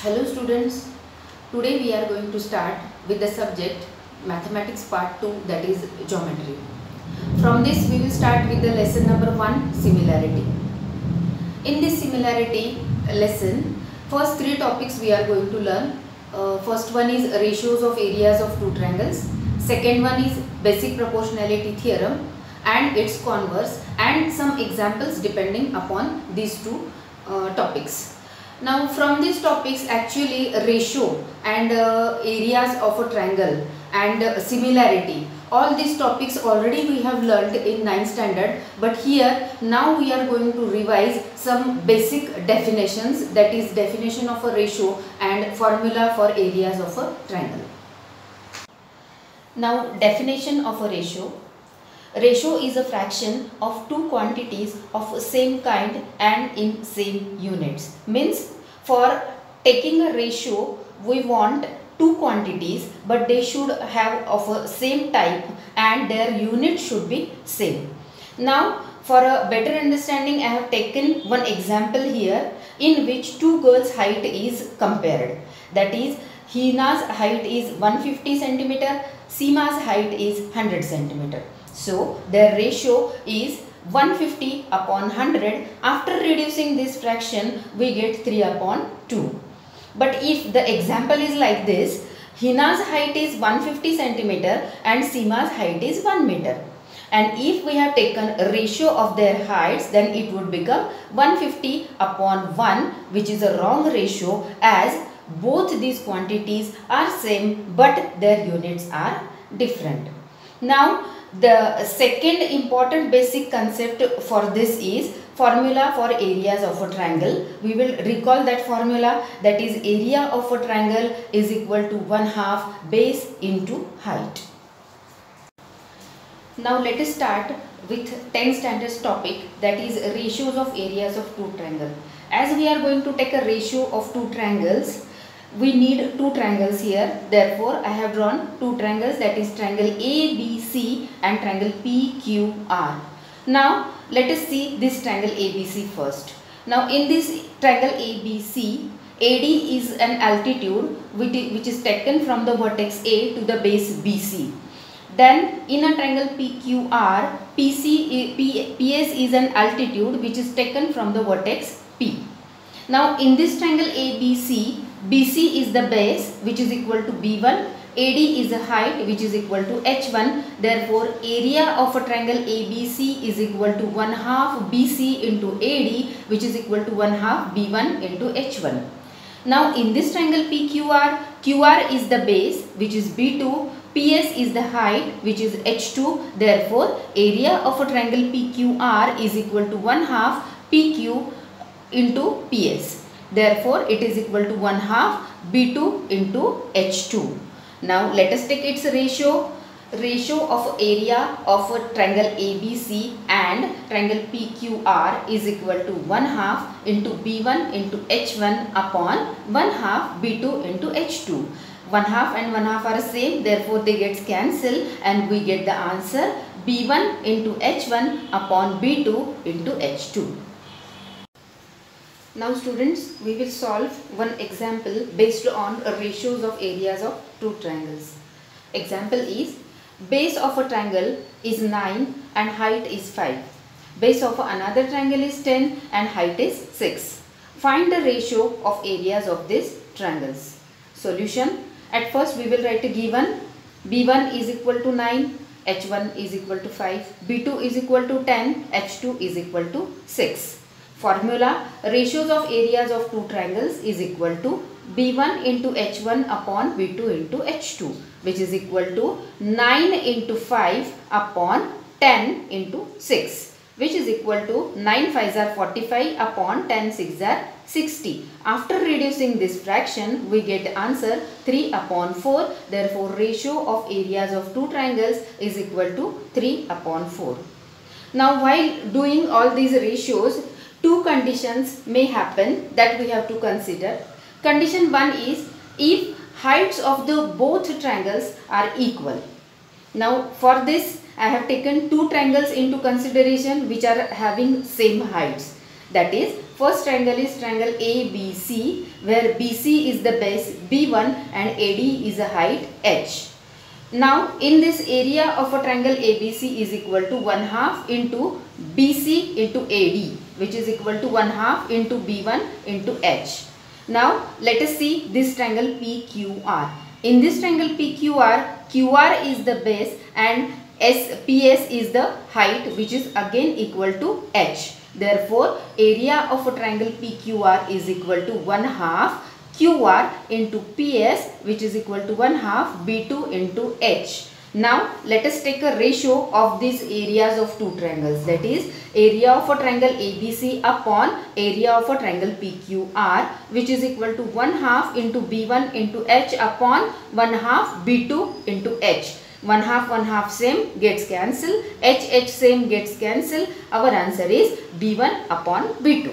Hello students, today we are going to start with the subject Mathematics Part 2, that is Geometry. From this we will start with the lesson number 1, Similarity. In this similarity lesson, first 3 topics we are going to learn. First one is ratios of areas of two triangles. Second one is basic proportionality theorem and its converse, and some examples depending upon these two topics. Now from these topics, actually ratio and areas of a triangle and similarity, all these topics already we have learnt in 9th standard, but here now we are going to revise some basic definitions, that is definition of a ratio and formula for areas of a triangle. Now definition of a ratio. Ratio is a fraction of two quantities of same kind and in same units. Means for taking a ratio, we want two quantities but they should have of a same type and their unit should be same. Now for a better understanding, I have taken one example here in which two girls' height is compared. That is, Hina's height is 150 cm, Seema's height is 100 cm. So their ratio is 150 upon 100. After reducing this fraction, we get 3 upon 2. But if the example is like this, Hina's height is 150 cm and Seema's height is 1 meter. And if we have taken a ratio of their heights, then it would become 150 upon 1, which is a wrong ratio, as both these quantities are same but their units are different. Now the second important basic concept for this is formula for areas of a triangle. We will recall that formula, that is area of a triangle is equal to 1/2 base into height. Now let us start with 10th standard topic, that is ratios of areas of two triangles. As we are going to take a ratio of two triangles, we need two triangles here. Therefore, I have drawn two triangles, that is triangle ABC and triangle PQR. Now, let us see this triangle ABC first. Now, in this triangle ABC, AD is an altitude which is taken from the vertex A to the base BC. Then, in a triangle PQR, PS is an altitude which is taken from the vertex P. Now, in this triangle ABC, BC is the base which is equal to B1, AD is the height which is equal to H1. Therefore, area of a triangle ABC is equal to 1/2 BC into AD, which is equal to 1/2 B1 into H1. Now, in this triangle PQR, QR is the base which is B2, PS is the height which is H2. Therefore, area of a triangle PQR is equal to 1/2 PQ into PS. Therefore, it is equal to 1/2 B2 into H2. Now, let us take its ratio. Ratio of area of a triangle ABC and triangle PQR is equal to 1/2 into B1 into H1 upon 1/2 B2 into H2. 1/2 and 1/2 are same, therefore they get cancelled and we get the answer B1 into H1 upon B2 into H2. Now students, we will solve one example based on ratios of areas of two triangles. Example is, base of a triangle is 9 and height is 5. Base of another triangle is 10 and height is 6. Find the ratio of areas of these triangles. Solution. At first we will write a given. B1 is equal to 9, H1 is equal to 5, B2 is equal to 10, H2 is equal to 6. Formula, ratios of areas of two triangles is equal to B1 into H1 upon B2 into H2, which is equal to 9 into 5 upon 10 into 6, which is equal to 9 5s are 45 upon 10 6s are 60. After reducing this fraction, we get answer 3 upon 4. Therefore, ratio of areas of two triangles is equal to 3 upon 4. Now, while doing all these ratios, two conditions may happen that we have to consider. Condition 1 is if heights of the both triangles are equal. Now for this I have taken two triangles into consideration which are having same heights. That is, first triangle is triangle ABC, where BC is the base B1 and AD is a height H. Now in this area of a triangle ABC is equal to 1/2 into BC into AD, which is equal to 1/2 into B1 into H. Now let us see this triangle PQR. In this triangle PQR, QR is the base and PS is the height, which is again equal to H. Therefore, area of a triangle PQR is equal to 1/2 QR into PS, which is equal to 1/2 B2 into H. Now let us take a ratio of these areas of two triangles, that is area of a triangle ABC upon area of a triangle PQR, which is equal to 1/2 into B1 into H upon 1/2 B2 into H. 1/2 same gets cancelled, H same gets cancelled. Our answer is B1 upon B2.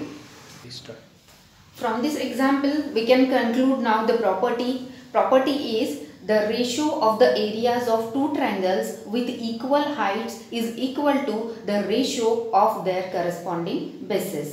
From this example we can conclude now the property. Property is the ratio of the areas of two triangles with equal heights is equal to the ratio of their corresponding bases.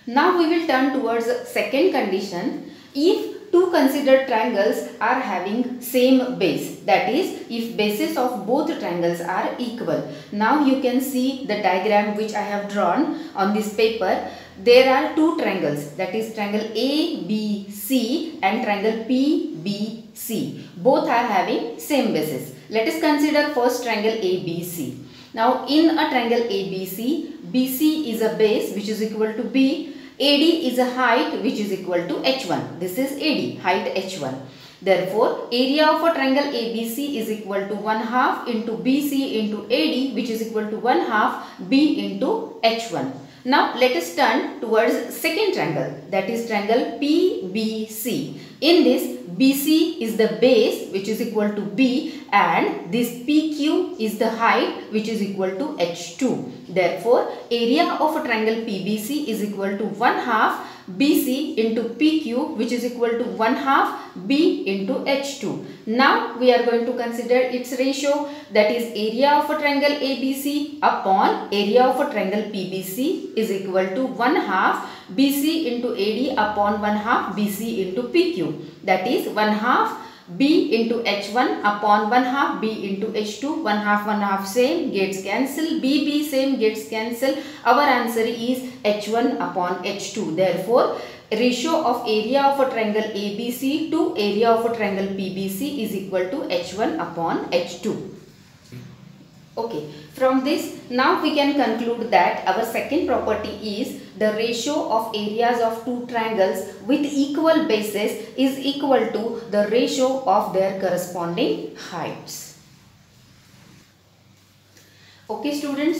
Now we will turn towards second condition. If two considered triangles are having same base, that is if bases of both triangles are equal. Now you can see the diagram which I have drawn on this paper. There are two triangles, that is triangle ABC and triangle PBC. Both are having same bases. Let us consider first triangle ABC. Now in a triangle ABC, BC is a base which is equal to B, AD is a height which is equal to H1. This is AD, height H1. Therefore, area of a triangle ABC is equal to 1/2 into BC into AD, which is equal to 1/2 B into H1. Now let us turn towards second triangle, that is triangle PBC. In this, BC is the base which is equal to B and this PQ is the height which is equal to H2. Therefore, area of a triangle PBC is equal to 1/2 BC into PQ, which is equal to 1/2 B into H2. Now we are going to consider its ratio, that is area of a triangle ABC upon area of a triangle PBC is equal to 1/2 BC into AD upon 1/2 BC into PQ. That is 1/2 B into H1 upon 1/2 B into H2. 1/2 same gets cancelled, B same gets cancelled. Our answer is H1 upon H2. Therefore, ratio of area of a triangle ABC to area of a triangle PBC is equal to H1 upon H2. Okay, from this now we can conclude that our second property is the ratio of areas of two triangles with equal bases is equal to the ratio of their corresponding heights. Okay students,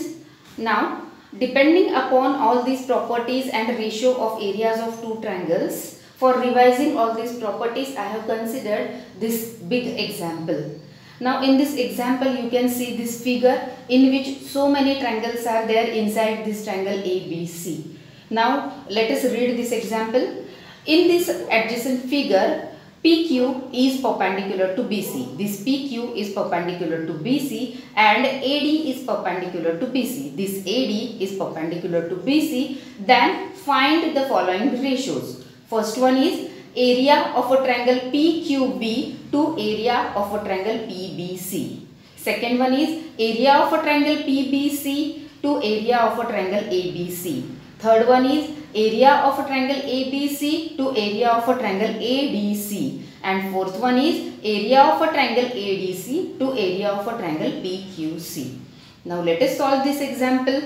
now depending upon all these properties and ratio of areas of two triangles, for revising all these properties I have considered this big example. Now in this example you can see this figure in which so many triangles are there inside this triangle ABC. Now let us read this example. In this adjacent figure, PQ is perpendicular to BC. This PQ is perpendicular to BC and AD is perpendicular to BC. This AD is perpendicular to BC. Then find the following ratios. First one is area of a triangle PQB to area of a triangle PBC. Second one is area of a triangle PBC to area of a triangle ABC. Third one is area of a triangle ABC to area of a triangle ADC. And fourth one is area of a triangle ADC to area of a triangle PQC. Now let us solve this example.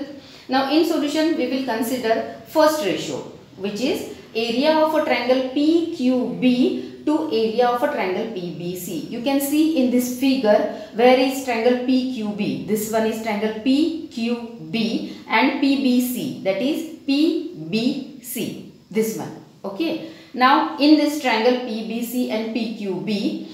Now in solution we will consider first ratio, which is area of a triangle PQB to area of a triangle PBC. You can see in this figure where is triangle PQB. This one is triangle PQB and PBC, that is PBC. This one. Okay. Now in this triangle PBC and PQB,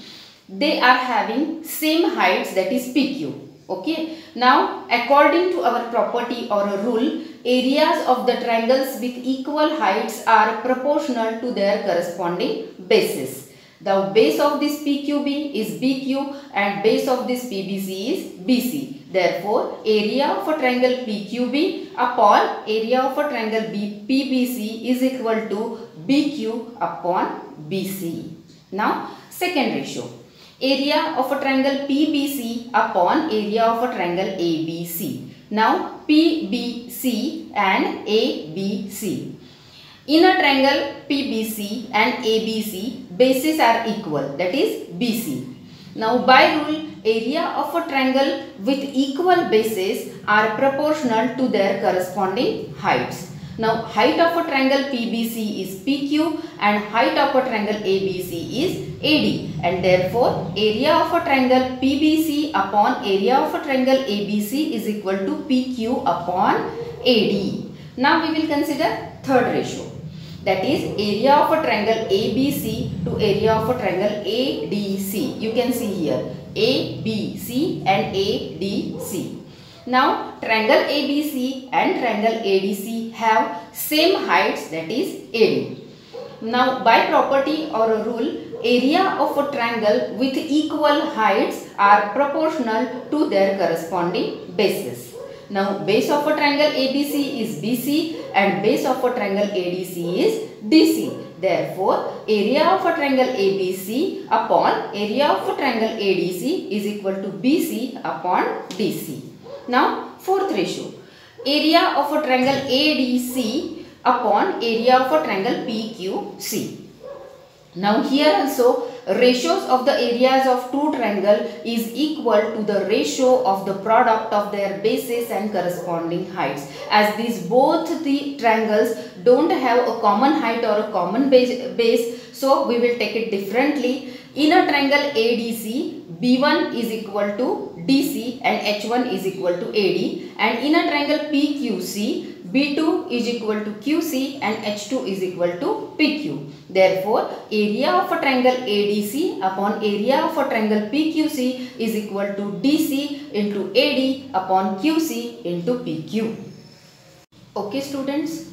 they are having same heights, that is PQ. Okay. Now according to our property or a rule, areas of the triangles with equal heights are proportional to their corresponding bases. The base of this PQB is BQ and base of this PBC is BC. Therefore, area of a triangle PQB upon area of a triangle PBC is equal to BQ upon BC. Now, second ratio. Area of a triangle PBC upon area of a triangle ABC. Now, PBC and ABC. In a triangle PBC and ABC, bases are equal, that is BC. Now, by rule, area of a triangle with equal bases are proportional to their corresponding heights. Now, height of a triangle PBC is PQ and height of a triangle ABC is AD, and therefore area of a triangle PBC upon area of a triangle ABC is equal to PQ upon AD. Now, we will consider third ratio. That is area of a triangle ABC to area of a triangle ADC. You can see here ABC and ADC. Now, triangle ABC and triangle ADC have same heights, that is AD. Now, by property or a rule, area of a triangle with equal heights are proportional to their corresponding bases. Now, base of a triangle ABC is BC and base of a triangle ADC is DC. Therefore, area of a triangle ABC upon area of a triangle ADC is equal to BC upon DC. Now, fourth ratio. Area of a triangle ADC upon area of a triangle PQC. Now, here also ratios of the areas of two triangles is equal to the ratio of the product of their bases and corresponding heights. As these both the triangles don't have a common height or a common base, so we will take it differently. In a triangle ADC, B1 is equal to DC and H1 is equal to AD, and in a triangle PQC, B2 is equal to QC and H2 is equal to PQ. Therefore, area of a triangle ADC upon area of a triangle PQC is equal to DC into AD upon QC into PQ. Okay students,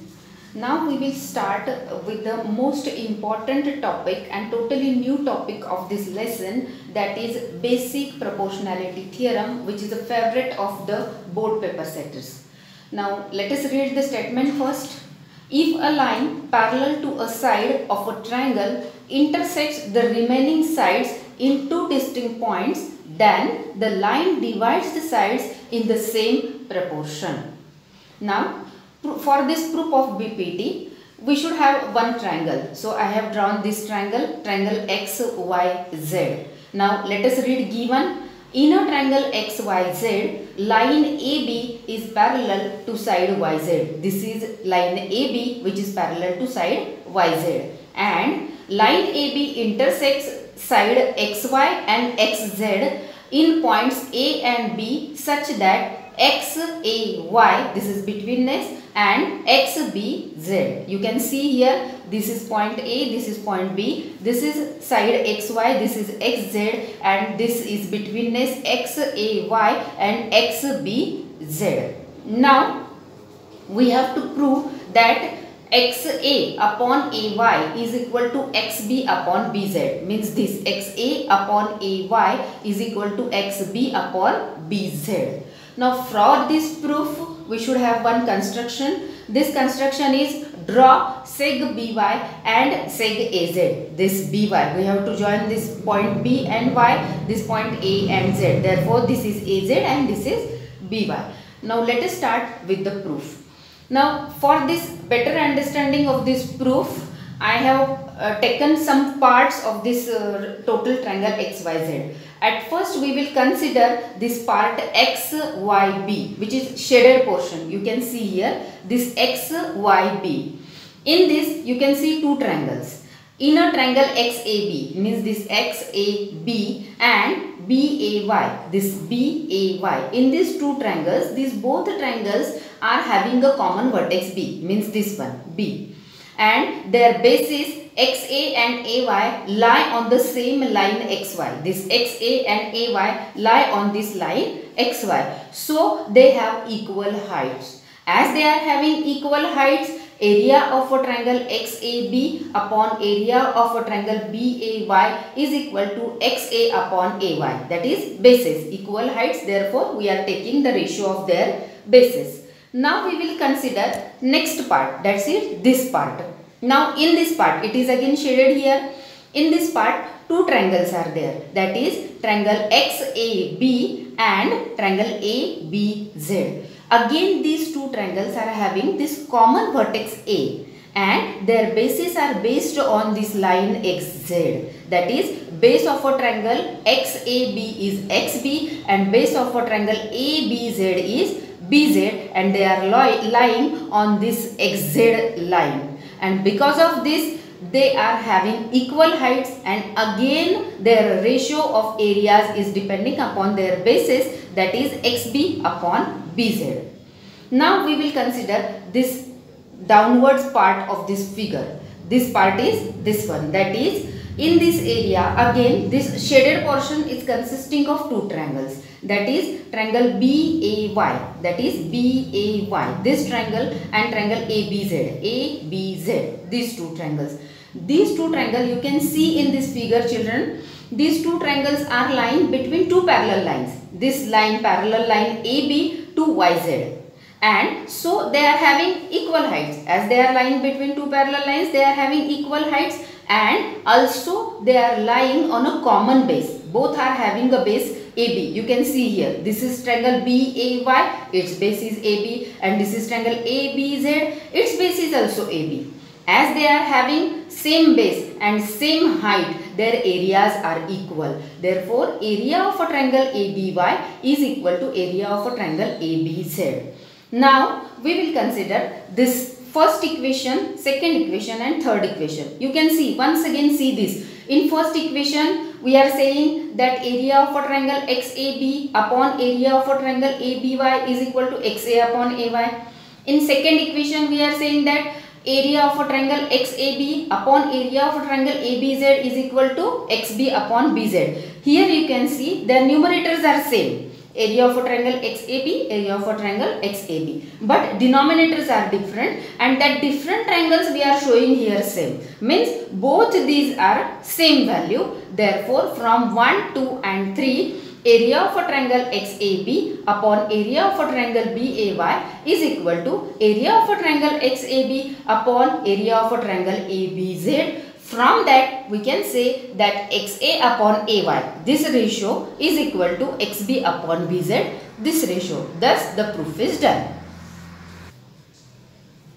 now we will start with the most important topic and totally new topic of this lesson, that is basic proportionality theorem, which is a favorite of the board paper setters. Now, let us read the statement first. If a line parallel to a side of a triangle intersects the remaining sides in two distinct points, then the line divides the sides in the same proportion. Now, for this proof of BPT, we should have one triangle. So, I have drawn this triangle, triangle XYZ. Now, let us read given. In a triangle XYZ, line AB is parallel to side YZ. This is line AB which is parallel to side YZ. And line AB intersects side XY and XZ in points A and B such that XAY, this is betweenness, and XBZ. You can see here, this is point A, this is point B, this is side XY, this is XZ, and this is betweenness XAY and XBZ. Now, we have to prove that XA upon AY is equal to XB upon BZ. Means this XA upon AY is equal to XB upon BZ. Now, for this proof, we should have one construction. This construction is draw seg BY and seg AZ. This BY, we have to join this point B and Y, this point A and Z. Therefore, this is AZ and this is BY. Now, let us start with the proof. Now, for this better understanding of this proof, I have taken some parts of this total triangle XYZ. At first, we will consider this part XYB, which is shaded portion. You can see here this XYB. In this, you can see two triangles. In a triangle XAB, means this XAB and BAY, this BAY. In these two triangles, these both triangles are having a common vertex B, means this one B, and their bases XA and AY lie on the same line XY. This XA and AY lie on this line XY. So, they have equal heights. As they are having equal heights, area of a triangle XAB upon area of a triangle BAY is equal to XA upon AY. That is bases, equal heights. Therefore, we are taking the ratio of their bases. Now we will consider next part. That's it, this part. Now in this part, it is again shaded here. In this part, two triangles are there. That is triangle XAB and triangle ABZ. Again, these two triangles are having this common vertex A and their bases are based on this line XZ. That is, base of a triangle XAB is XB and base of a triangle ABZ is BZ, and they are lying on this XZ line. And because of this, they are having equal heights, and again their ratio of areas is depending upon their bases, that is XB upon BZ. Now we will consider this downwards part of this figure. This part is this one, that is in this area again this shaded portion is consisting of two triangles, that is triangle BAY, that is BAY, this triangle, and triangle ABZ, these two triangles. These two triangles you can see in this figure, children. These two triangles are lying between two parallel lines. This line, parallel line AB to YZ. And so they are having equal heights. As they are lying between two parallel lines, they are having equal heights, and also they are lying on a common base. Both are having a base AB. You can see here, this is triangle BAY, its base is AB, and this is triangle ABZ, its base is also AB. As they are having same base and same height, their areas are equal. Therefore, area of a triangle ABY is equal to area of a triangle ABZ. Now, we will consider this first equation, second equation and third equation. You can see, once again see this. In first equation, we are saying that area of a triangle XAB upon area of a triangle ABY is equal to XA upon AY. In second equation, we are saying that area of a triangle XAB upon area of a triangle ABZ is equal to XB upon BZ. Here you can see their numerators are same. Area of a triangle XAB, area of a triangle XAB. But denominators are different, and that different triangles we are showing here same. Means both these are same value. Therefore, from 1, 2 and 3, area of a triangle XAB upon area of a triangle BAY is equal to area of a triangle XAB upon area of a triangle ABZ. From that, we can say that XA upon AY, this ratio is equal to XB upon BZ, this ratio. Thus, the proof is done.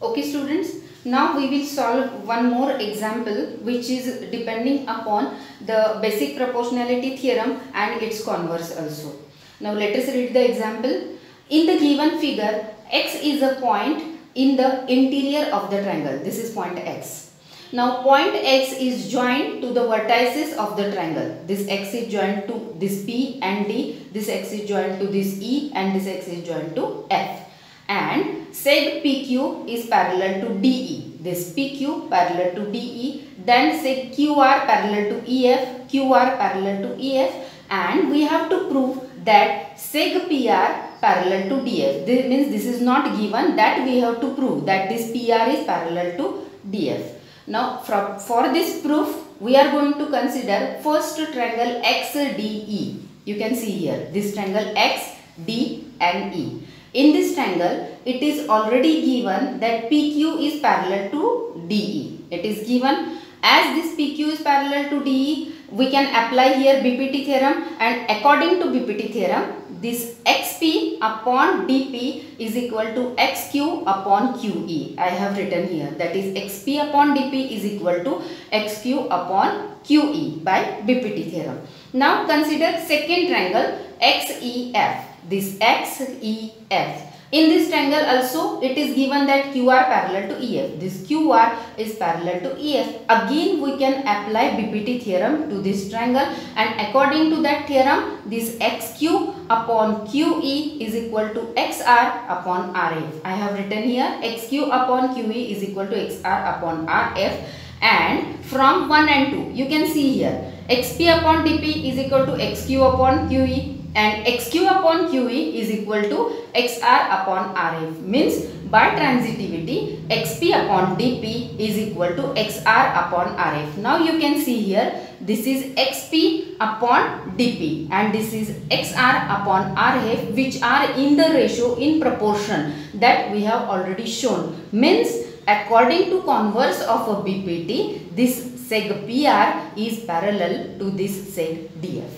Okay, students. Now we will solve one more example which is depending upon the basic proportionality theorem and its converse also. Now let us read the example. In the given figure, X is a point in the interior of the triangle. This is point X. Now point X is joined to the vertices of the triangle. This X is joined to this P and D. This X is joined to this E and this X is joined to F. And seg PQ is parallel to DE. This PQ parallel to DE. Then seg QR parallel to EF. QR parallel to EF. And we have to prove that seg PR parallel to DF. This means this is not given, that we have to prove that this PR is parallel to DF. Now for this proof, we are going to consider first triangle XDE. You can see here this triangle X, D and E. In this triangle, it is already given that PQ is parallel to DE. It is given as this PQ is parallel to DE, we can apply here BPT theorem, and according to BPT theorem, this XP upon DP is equal to XQ upon QE. I have written here, that is XP upon DP is equal to XQ upon QE by BPT theorem. Now consider second triangle XEF. This XEF. In this triangle also it is given that QR parallel to EF. This QR is parallel to EF. Again we can apply BPT theorem to this triangle, and according to that theorem, this XQ upon QE is equal to XR upon RF. I have written here XQ upon QE is equal to XR upon RF, and from 1 and 2 you can see here XP upon DP is equal to XQ upon QE, and XQ upon QE is equal to XR upon RF. Means by transitivity xp upon dp is equal to xr upon rf. Now you can see here, this is xp upon dp and this is xr upon rf, which are in the ratio in proportion that we have already shown. Means according to converse of a BPT, this seg PR is parallel to this seg DF.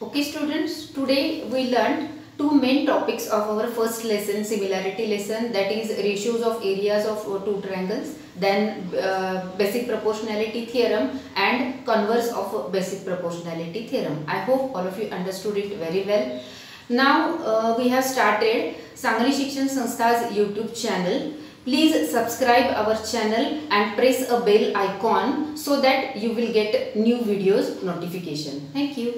Okay students, today we learned two main topics of our first lesson, similarity lesson, that is ratios of areas of two triangles, then basic proportionality theorem and converse of basic proportionality theorem. I hope all of you understood it very well. Now we have started Sangli Shikshan Sanstha's YouTube channel. Please subscribe our channel and press a bell icon so that you will get new videos notification. Thank you.